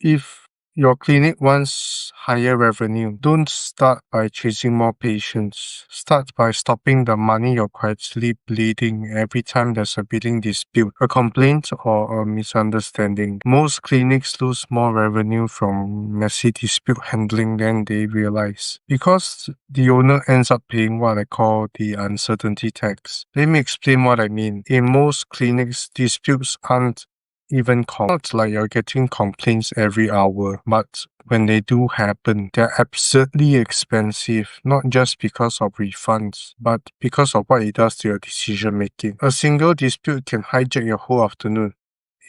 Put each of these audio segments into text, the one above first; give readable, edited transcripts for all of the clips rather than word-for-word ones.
If your clinic wants higher revenue, don't start by chasing more patients. Start by stopping the money you're quietly bleeding every time there's a billing dispute, a complaint, or a misunderstanding. Most clinics lose more revenue from messy dispute handling than they realize, because the owner ends up paying what I call the uncertainty tax. Let me explain what I mean. In most clinics, disputes aren't even not like you're getting complaints every hour, but when they do happen, they're absurdly expensive, not just because of refunds, but because of what it does to your decision making. A single dispute can hijack your whole afternoon.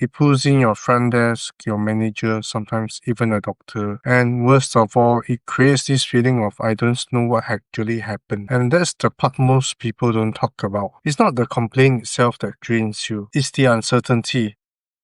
It pulls in your front desk, your manager, sometimes even a doctor. And worst of all, it creates this feeling of I don't know what actually happened. And that's the part most people don't talk about. It's not the complaint itself that drains you, it's the uncertainty.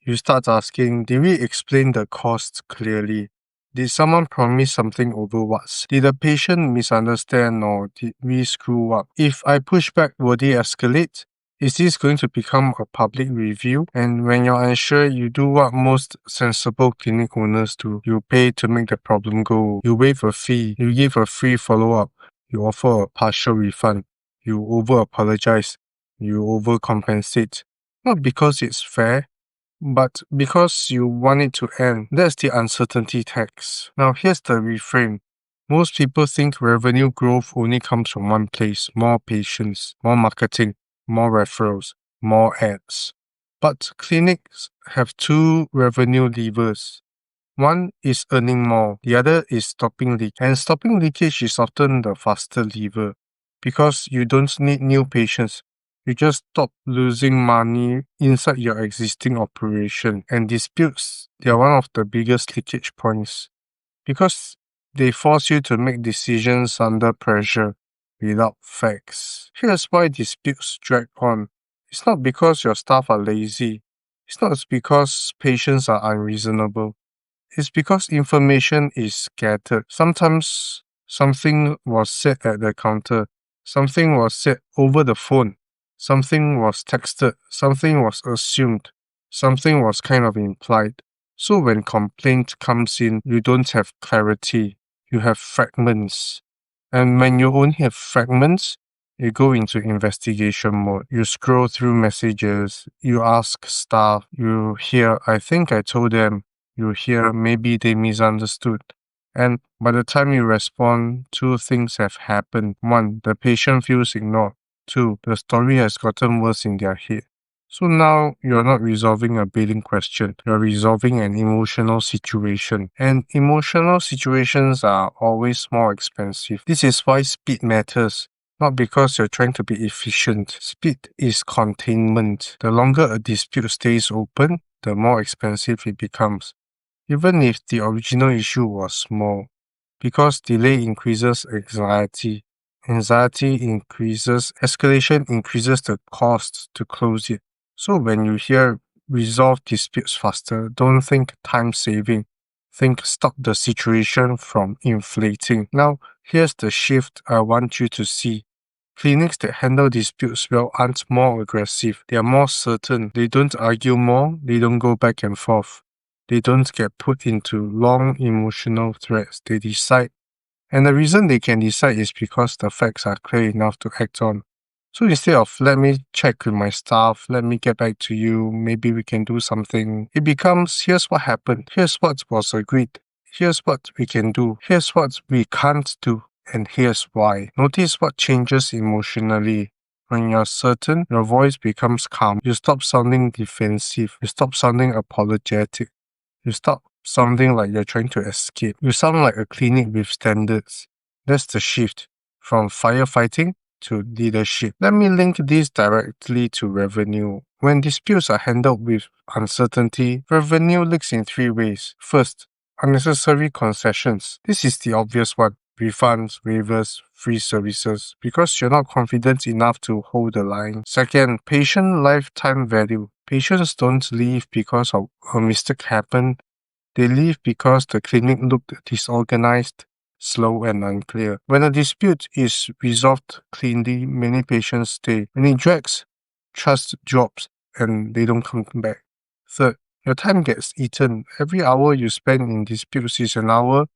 You start asking, did we explain the cost clearly? Did someone promise something over what? Did the patient misunderstand, or did we screw up? If I push back, will they escalate? Is this going to become a public review? And when you're unsure, you do what most sensible clinic owners do. You pay to make the problem go. You waive a fee. You give a free follow-up. You offer a partial refund. You over-apologize. You overcompensate. Not because it's fair, but because you want it to end. That's the uncertainty tax. Now here's the reframe. Most people think revenue growth only comes from one place: more patients, more marketing, more referrals, more ads. But clinics have two revenue levers. One is earning more, the other is stopping leak. And stopping leakage is often the faster lever, because you don't need new patients. You just stop losing money inside your existing operation. And disputes, they are one of the biggest leakage points, because they force you to make decisions under pressure without facts. Here's why disputes drag on. It's not because your staff are lazy. It's not because patients are unreasonable. It's because information is scattered. Sometimes something was said at the counter, something was said over the phone, something was texted, something was assumed, something was kind of implied. So when complaint comes in, you don't have clarity, you have fragments. And when you only have fragments, you go into investigation mode. You scroll through messages, you ask staff, you hear, I think I told them, you hear, maybe they misunderstood. And by the time you respond, two things have happened. One, the patient feels ignored. Two, the story has gotten worse in their head. So now you're not resolving a billing question, you're resolving an emotional situation. And emotional situations are always more expensive. This is why speed matters. Not because you're trying to be efficient. Speed is containment. The longer a dispute stays open, the more expensive it becomes, even if the original issue was small, because delay increases anxiety. Anxiety increases, escalation increases the cost to close it. So when you hear resolve disputes faster, don't think time saving. Think stop the situation from inflating. Now, here's the shift I want you to see. Clinics that handle disputes well aren't more aggressive. They are more certain. They don't argue more. They don't go back and forth. They don't get put into long emotional threads. They decide. And the reason they can decide is because the facts are clear enough to act on. So instead of let me check with my staff, let me get back to you, maybe we can do something, it becomes here's what happened, here's what was agreed, here's what we can do, here's what we can't do, and here's why. Notice what changes emotionally. When you're certain, your voice becomes calm. You stop sounding defensive. You stop sounding apologetic. You stop sounding like you're trying to escape. You sound like a clinic with standards. That's the shift from firefighting to leadership. Let me link this directly to revenue. When disputes are handled with uncertainty, revenue leaks in three ways. First, unnecessary concessions. This is the obvious one. Refunds, waivers, free services, because you're not confident enough to hold the line. Second, patient lifetime value. Patients don't leave because of a mistake happened. They leave because the clinic looked disorganized, slow, and unclear. When a dispute is resolved cleanly, many patients stay. When it drags, trust drops, and they don't come back. Third, Your time gets eaten. Every hour you spend in disputes is an hour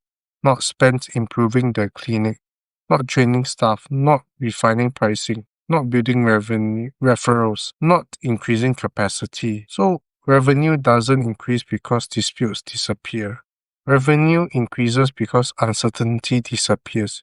not spent improving the clinic, not training staff, not refining pricing, not building revenue referrals, not increasing capacity. So revenue doesn't increase because disputes disappear. Revenue increases because uncertainty disappears.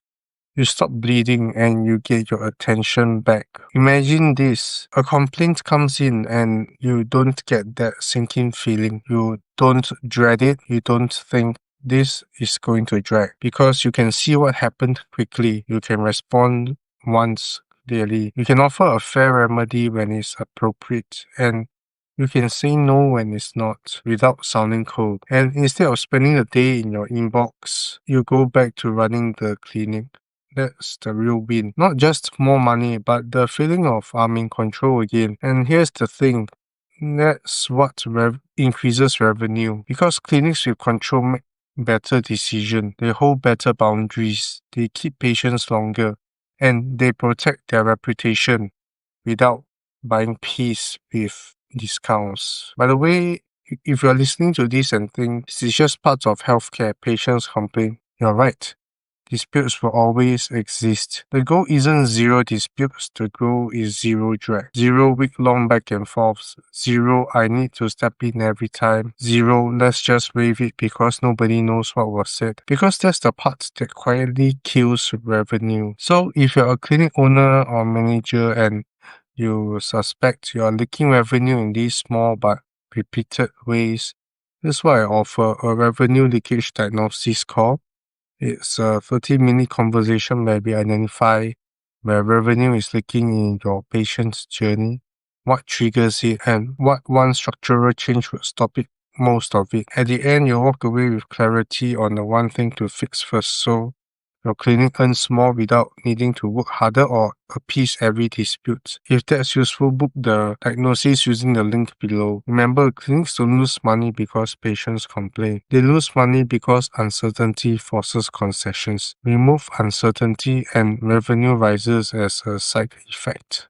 You stop bleeding and you get your attention back. Imagine this. A complaint comes in and you don't get that sinking feeling. You don't dread it. You don't think this is going to drag because you can see what happened quickly. You can respond once clearly. You can offer a fair remedy when it's appropriate, and you can say no when it's not without sounding cold. And instead of spending the day in your inbox, you go back to running the clinic. That's the real win. Not just more money, but the feeling of I'm in control again. And here's the thing. That's what increases revenue. Because clinics with control make better decisions. They hold better boundaries. They keep patients longer. And they protect their reputation without buying peace with discounts. By the way, if you're listening to this and think this is just part of healthcare, patients complain, you're right. Disputes will always exist. The goal isn't zero disputes, the goal is zero drag. 0 week-long back and forths. 0 I need to step in every time. 0 let's just waive it because nobody knows what was said. Because that's the part that quietly kills revenue. So if you're a clinic owner or manager and you suspect you're leaking revenue in these small but repeated ways, this is why I offer a revenue leakage diagnosis call. It's a 30-minute conversation where we identify where revenue is leaking in your patient's journey, what triggers it, and what one structural change would stop it, most of it. At the end, you'll walk away with clarity on the one thing to fix first, so your clinic earns more without needing to work harder or appease every dispute. If that's useful, book the diagnosis using the link below. Remember, clinics don't lose money because patients complain. They lose money because uncertainty forces concessions. Remove uncertainty and revenue rises as a side effect.